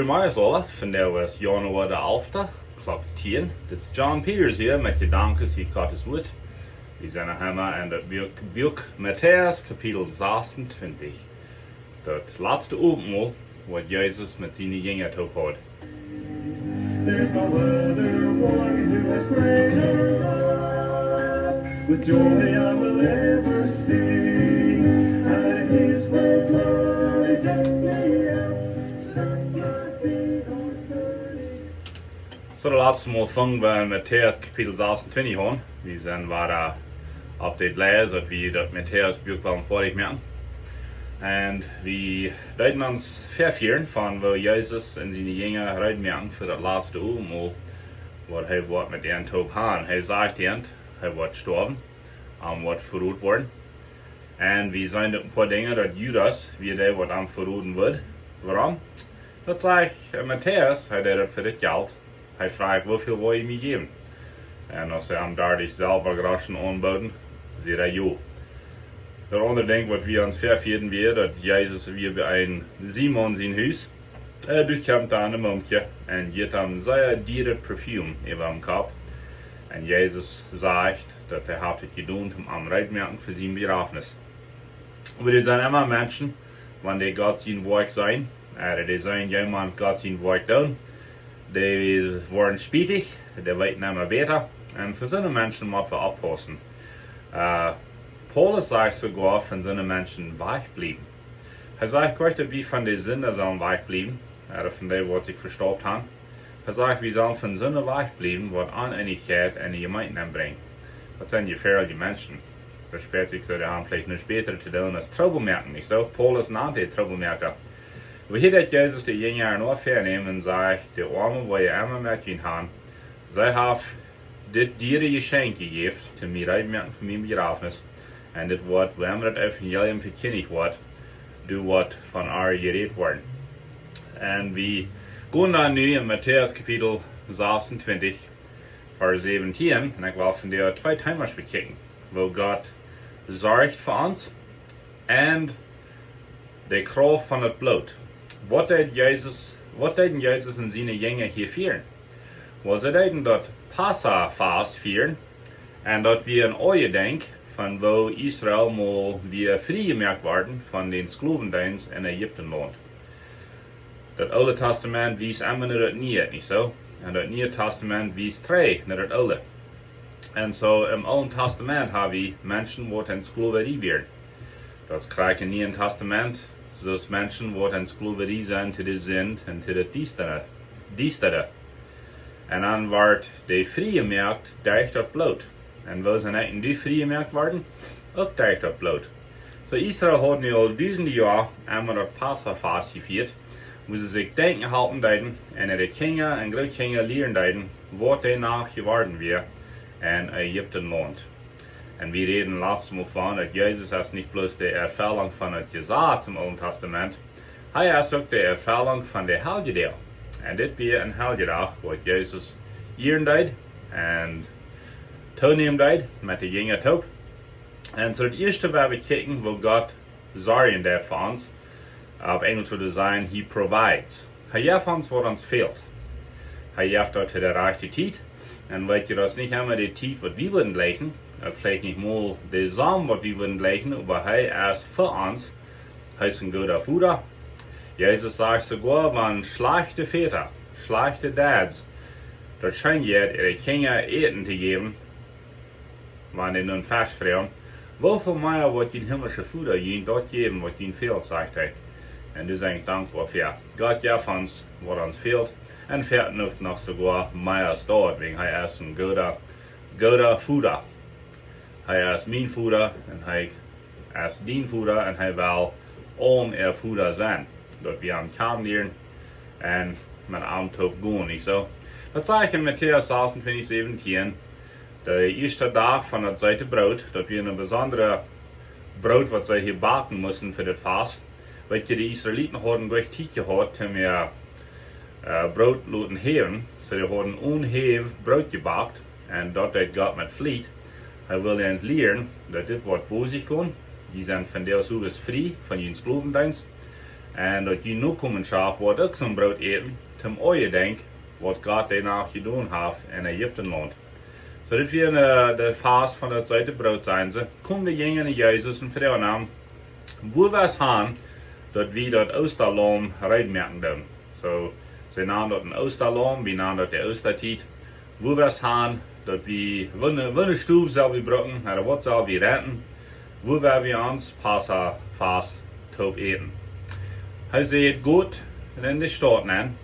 Goedemorgen alle, vandaag was januari de 11e, klok 10. Dit is John Peters hier met gedankens uit Gottes Woord. We zijn helemaal in het boek Matteaus, kapitel 26. Dat laatste openmaal wat Jezus met zijn jongeren toe had. There's no other one who has greater love. With joy I will ever sing. And his great love decked me out. Set my feet on sturdy. So, de laatste mal vangen we in Matteaus kapitel 26 aan. We zijn waar op dit lees dat we dat Matteaus boek wel vorig maken. En we duiden ons vervieren van waar Jezus en zijn jongeren uitmerken voor dat laatste ogenblik wat hij wordt met den toe gaan. Hij zegt hij wordt sterven, wordt verroet worden. En we zijn een paar dingen dat Judas wie der wordt aan verroeten wordt. Waarom? Dat zegt Matteaus, hij deed het voor dit geld. Hij vraagt hoeveel wil je me geven? En als hij hem daar die zelfvergrassen aanboden, zegt hij jo. De andere ding wat we ons vervierden weer, dat Jezus weer bij een Simon zijn huis, komt aan een monkje en geeft hem een zeer dure perfume over hem kop. En Jezus zegt dat hij heeft het gedaan om am uitmerken voor zijn begrafenis. Maar er zijn immer mensen, wanneer Gott zijn werk zijn, die zijn jemand Gott zijn werk doen, die worden spietig, die weten niet meer beter. En voor zo'n mensen moeten we oppassen. Paulus zegt sogar von seinen Menschen wegbleiben. Er sagt gleich, dass wir von den Sünden sollen wegbleiben, oder von dem, was sich verstaubt haben. Er sagt, wir sollen von Sünden wegbleiben, was Uneinigkeit in die Gemeinden anbringt. Das sind gefährliche Menschen. Das später sich so, die haben vielleicht nur später zu tun als Troublemaker, nicht so? Paulus nannte Troublemaker. Aber hier hat Jesus die Jünger nur vernehmen und sagt, die Armen, wo ihr immer mit ihnen haben, sie haben das diere Geschenk gegeben, zu mir reinmerken von meinem Begrafenis. En dit wordt, wanneer het evangelium verkondigd wordt, wordt van haar gereed worden. En we gaan dan nu in Matteaus kapitel 26, vers 17, en ik wil van de twee thema's bekijken, waar God zorgt voor ons en de kracht van het bloed. Wat deed Jezus en zijn jongeren hier vieren? Was het deden dat Passahfast vieren en dat we een ooie denken van wo Israël mal weer vrijgemaakt worden van den Sklavendienst in Egyptenland. Dat Oude Testament wies immer naar het Nieuwe, niet zo? En dat Nieuwe Testament wies twee naar het Oude. En zo im Oude Testament hebben we mensen wat in slaverie weer. Dat krijg in het Nieuwe Testament, dus mensen wat in slaverie zijn te de zin en te de diesteren. En dan wordt de vrijgemaakt door dat bloed. En we zijn eigenlijk die vrijgemaakt worden, ook door dat bloed. So Israël had nu al duizenden jaar einmal dat Passahfast gevierd, wo ze zich denken halten deiden en de kinderen en grootkinderen leren deiden wat daarna geworden weer in Egyptenland. En we reden laatst mal van dat Jezus is niet bloos de ervulling van het gezag im Oude Testament, hij is ook de ervulling van de helgedeel. En dit weer een helgedag wat Jezus leren deed en toenemen deed met de jongeren toe. En zo het eerste waar we kijken, waar God zorgen deed voor ons, op Engels zou zijn, He provides. Hij geeft ons wat ons fehlt. Hij geeft dat de rechte tijd. En weet je, dat is niet helemaal de tijd wat we willen leggen, vielleicht niet mal de samen wat we willen leggen, maar hij is voor ons. Hij is een goede voeder. Jezus zegt sogar, van slechte väter, slechte dads, dat schijnt je de kinderen eten te geven, wanneer nun verstvrouwen, hoeveel meer wordt je hemelse voeder je dat geven wat je veelt, zegt hij. En dus ben ik dankbaar voor. God geeft ons wat ons veelt en veert nog sogar meer staat, want hij is een goede voeder. Hij is mijn voeder en hij is dien voeder en hij wil om voeder zijn. Dat we hem kan leren en met hem toe gaan, niet zo. Dat zeg ik in Matteaus 26, 17. De eerste dag van het zijde brood, dat we een bijzondere brood wat zij hier bakken moesten voor dit vast. Weet je, de Israëlieten hadden goed tijd gehad om brood laten heven. Ze hadden onheef brood gebakt en dat deed God met vliet. Hij wilde hen leren dat dit wordt bozig kon. Die zijn van deze ouders vrij van je slavendienst. En dat je nu kommenschaft wordt ook zo'n brood eten, zum oje denk, wat God danach gedaan heeft in Egyptenland. So dat wir de fast van het zweite brood zijn ze, kom de jongen naar Jezus en vertellen hem, wo was han, dat we dat Oosterlam uitmerken doen. So, ze namen dat een Oosterlam, we namen dat de Oostertiet. Wo was han, dat we, wanneer stoel zal we brokken, en wat zal we retten, wo wir ons Passahfast top eten. Hij zei het goed in de stad nemen,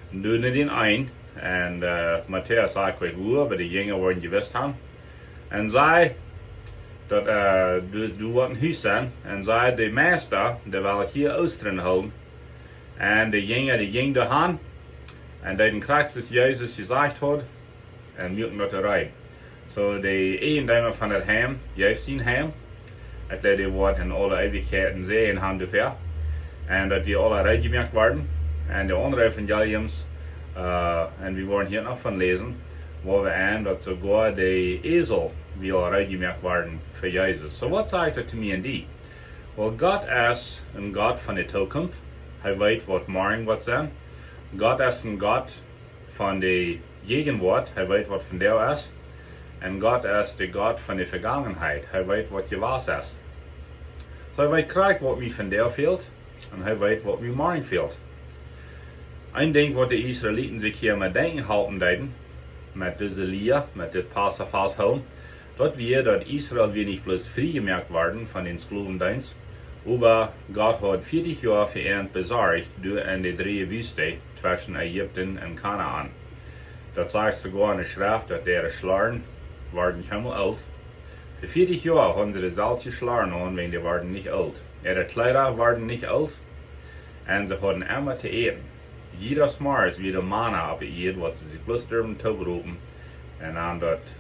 doen het in een, en Matteaus zei kwijt hoe, maar de jongen worden gewist hebben. En zei, dat dus du wat een huis zijn, en zei de meester, die wil hier oosteren houden. En de jongen die ging daarheen, en die krijgt dus Jezus gezegd had, en moeten dat eruit. So de eigenaar van het heim, juist zijn heim, het die wordt in alle eeuwigheden zien hand of her. En dat we alle uitgemerkt worden. En de andere evangeliums, en we worden hier nog van lezen, waar we aan dat sogar de ezel wil uitgemerkt worden voor Jezus. So wat zegt dat te mij en die? Well, God is een God van de toekomst. Hij weet wat morgen wordt zijn. God is een God van de gegenwart. Hij weet wat van jou is. En God is de God van de vergangenheid. Hij weet wat je was is. So hij weet krijgt wat mij van jou fehlt. En hij weet wat mij morgen fehlt. Een ding wat de Israëlieten zich hier met denken houden deden, met deze leer, met dit Passahfast houden, dat Israël weer niet bloß vrijgemerkt worden van den Sklavendienst, aber God had 40 jaar vereend bezorgd door in de drie wüsten tussen Egypten en Kanaan. Dat zegt sogar in de schrift dat de slaren worden helemaal oud. Voor 40 jaar hadden ze dezelfde slaren aan, want die waren niet oud. Ihre Kleider waren nicht alt, en ze hadden immer te eten. Jeder Mars wieder Mana abgeëerd, wat ze zich bloß durven toeberoepen, en aan dat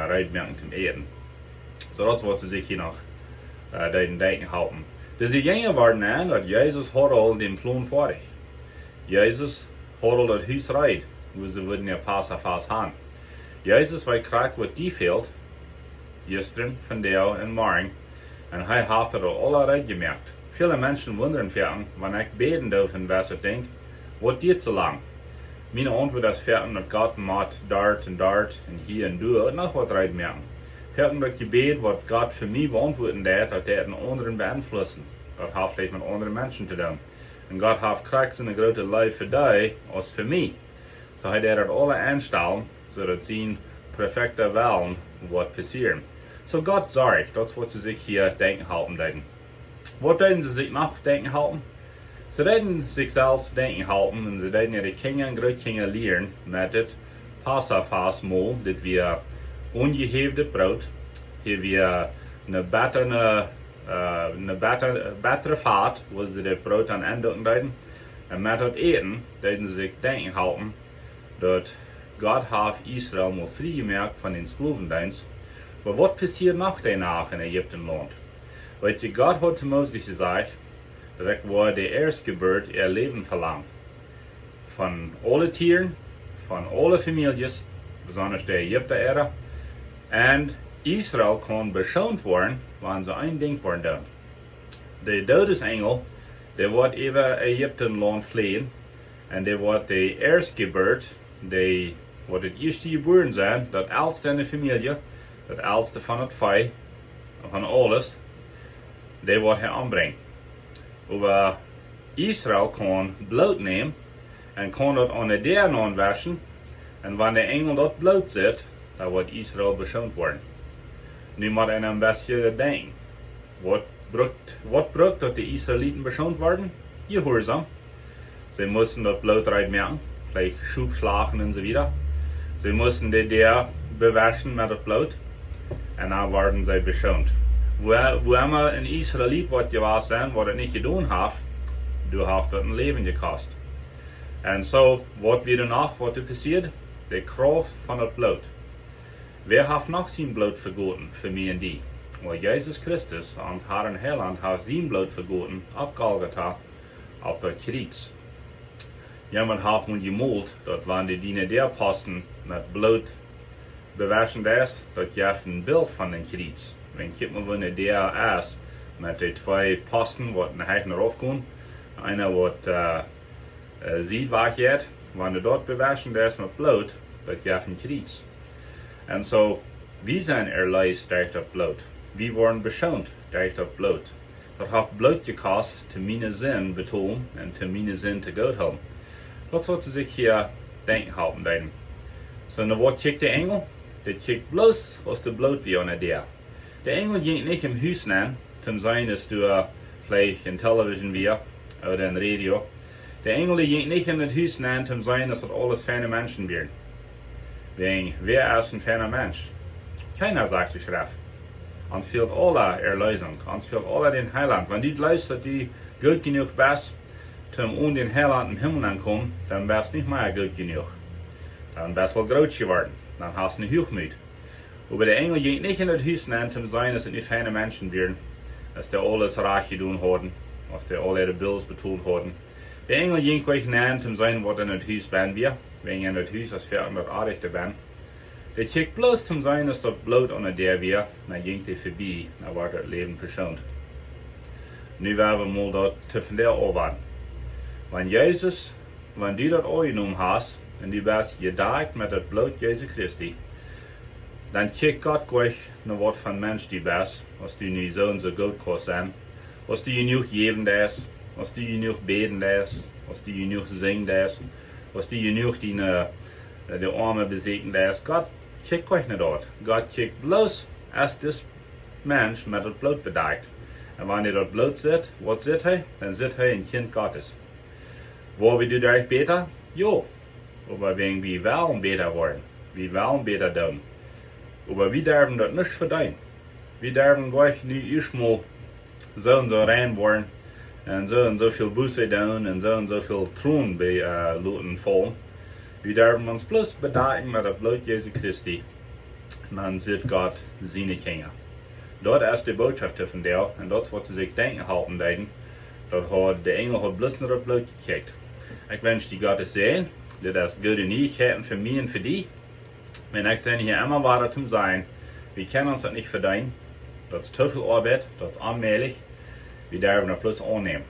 uitmerken te eten. So dat is wat ze zich hier nog denken houden. Dus die jongen waren aan dat Jezus had al den plan fertig. Jezus had al dat huis rijdt, wo ze wilden ja Passahfast haben. Jezus weet krijgt wat die fehlt, gisteren, vandaag en morgen. En hij heeft het al alle gemerkt. Viele mensen wonderen veran, wanneer ik beden durf en was ik denk, wat duurt zo lang? Mijn antwoord is veran dat God maakt dart en hier en daar en nog wat uitmerken. Veran dat gebed wat God voor mij beantwoorden deed, dat hij een anderen beïnvloeden. Dat heeft vielleicht met andere mensen te doen. En God heeft krijgt een grote lief voor die als voor mij. Zo hij deed het alle aanstellen, zodat zijn perfecte willen wat passeren. So God zorgt, dat is wat ze zich hier denken houden deden. Wat deden ze zich nog denken houden? Ze deden zichzelf denken houden en ze deden ihre Kinder en Grootkinder leren met het Passahfastmaal, dat we ongeheefde brood, hier we een betere vaat, waar ze het brood aan aandoen deden. En met het eten deden ze zich denken houden dat God heeft Israël maar vrijgemerkt van den Sklavendienst. Maar wat passiert nog daarna in Egyptenland? Weet je, God had te Moses gezegd dat ik waar de eerstgeboorte ihr leven verlang. Van alle tieren, van alle families, besonders de Egyptenaren. En Israël kon beschonerd worden, wanneer ze één ding worden doen. De dodesengel, die wordt over Egyptenland vliegen. En die wordt de eerstgeboorte, die wordt het eerste geboren zijn, dat oudste in de familie, dat oudste van het vee, van alles, die wordt hij aanbrengen. Maar Israël kon bloed nemen en kon dat aan de deur aanwassen. En wanneer de engel dat bloed zit, dan wordt Israël beschonerd worden. Nu moet je een beetje denken. Wat brukt dat de Israëlieten beschonerd worden? Gehoorzaam. Ze moesten dat bloed uitmerken, gelijk schubslagen enzovoort. Ze moesten de deur bewassen met het bloed. En dan worden zij beschonerd. Wo immer een Israëliet wat geweest zijn, wat het niet gedaan heeft, du heeft het een leven gekost. En zo, wat weer nog, wat er passiert? De kracht van het bloed. Wer heeft nog zijn bloed vergoten, voor mij en die? Maar Jezus Christus, ons Heer en Heiland, heeft zijn bloed vergoten, op Golgotha, op het kruis. Jemand heeft me gemeld, dat wanneer die der posten met bloed bewassen is, dat je hebt een beeld van een kruis. Wenn kijk maar wanneer der is, met de twee posten, wat naar hecht naar af komt, Einer, der sieht, was geht, wenn du dort bewaschen ist mit Blut, das gibt ein Kreuz. Und so, wir sind erlöst durch das Blut. Wir wurden beschont durch das Blut. Das hat Blut gekostet, zu meinen Sinn betonen und zu meinen Sinn zu Gott haben. Das wird sich hier denken halten. So, und was kriegt der Engel? Der kriegt bloß aus dem Blut wie unter der. Der Engel geht nicht im Haus nein, zum sein, dass du vielleicht in Television wie oder in Radio. Der Engel geht nicht in das Haus nein, zum sein, dass das alles feine Menschen werden. Wegen, wer ist ein feiner Mensch? Keiner sagt die Schrift. Uns fehlt alle Erlösung, uns fehlt alle den Heiland. Wenn du glaubst, dass du gut genug bist, um den Heiland im Himmel ankommen, dann bist du nicht mehr gut genug. Dann bist du groß geworden, dann hast du eine Hochmut. Aber der Engel geht nicht in das Haus nein, um sein, dass es nicht feine Menschen werden, dass die alles reich getan haben, dass die alle ihre Bills betont haben. Der Engel geht euch nein, um sein, was in das Haus bin wir, wenn in das Haus als 480 bin. Der checkt bloß zum sein, dass das Blut unter der wir, dann ging der vorbei, dann war das Leben verschont. Nu werden wir mal dort zwischen der arbeiten. Wenn Jesus, wenn du das angenommen hast, und du bist gedeiht mit dem Blut Jesu Christi, dann checkt Gott euch noch was von Mensch du bist, was du nicht so und so gut kannst sein, was du genug geben ist, was du genug beten ist, was du genug singen ist, was du genug die Arme besiegen ist. Gott checkt euch nicht dort. Gott checkt bloß, als das Mensch mit dem Blut bedeckt. Und wenn ihr dort Blut seht, was seht ihr? Dann seht ihr ein Kind Gottes. Wo wir du euch beten? Jo. Aber wenn wir wollen beten wollen, wir wollen beten tun. Aber wir dürfen das nicht verdienen. Wir dürfen gleich nicht erstmal so und so rein wollen und so viel Buße tun und so viel Thron bei Leuten fallen. Wir dürfen uns bloß bedecken mit dem Blut Jesu Christi. Und dann sieht Gott seine Kinder. Dort ist die Botschaft von der, und dort wird sie sich denken halten, dort hat der Engel bloß nur das Blut gekriegt. Ich wünsche dir Gottes Segen, das gute Neuigkeiten für mich und für dich. Wenn ich sage, hier immer weiter zum Sein, wir können uns das nicht verdienen. Das ist total Arbeit, das ist allmählich. Wir dürfen das bloß annehmen.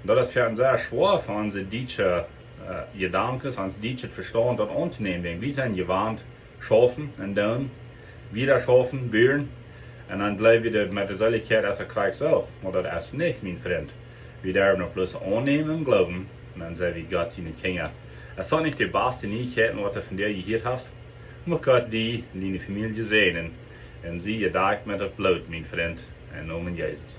Und das ist für uns sehr schwer für unsere deutsche Gedanken, uns deutsche Verstand dort anzunehmen. Denn wir sind gewarnt, schaffen und dann wieder schaffen, bühren. Und dann bleiben wir mit der Seligkeit, als Krieg so. Oder das ist nicht, mein Freund. Wir dürfen das bloß annehmen und glauben. Und dann sehen wir Gott seine Kinder. Es soll nicht die beste Neuigkeiten, was du von dir gehört hast. Muss Gott die in deine Familie segnen. Und sie gedeiht mit dem Blut, mein Freund. Im Namen Jesus.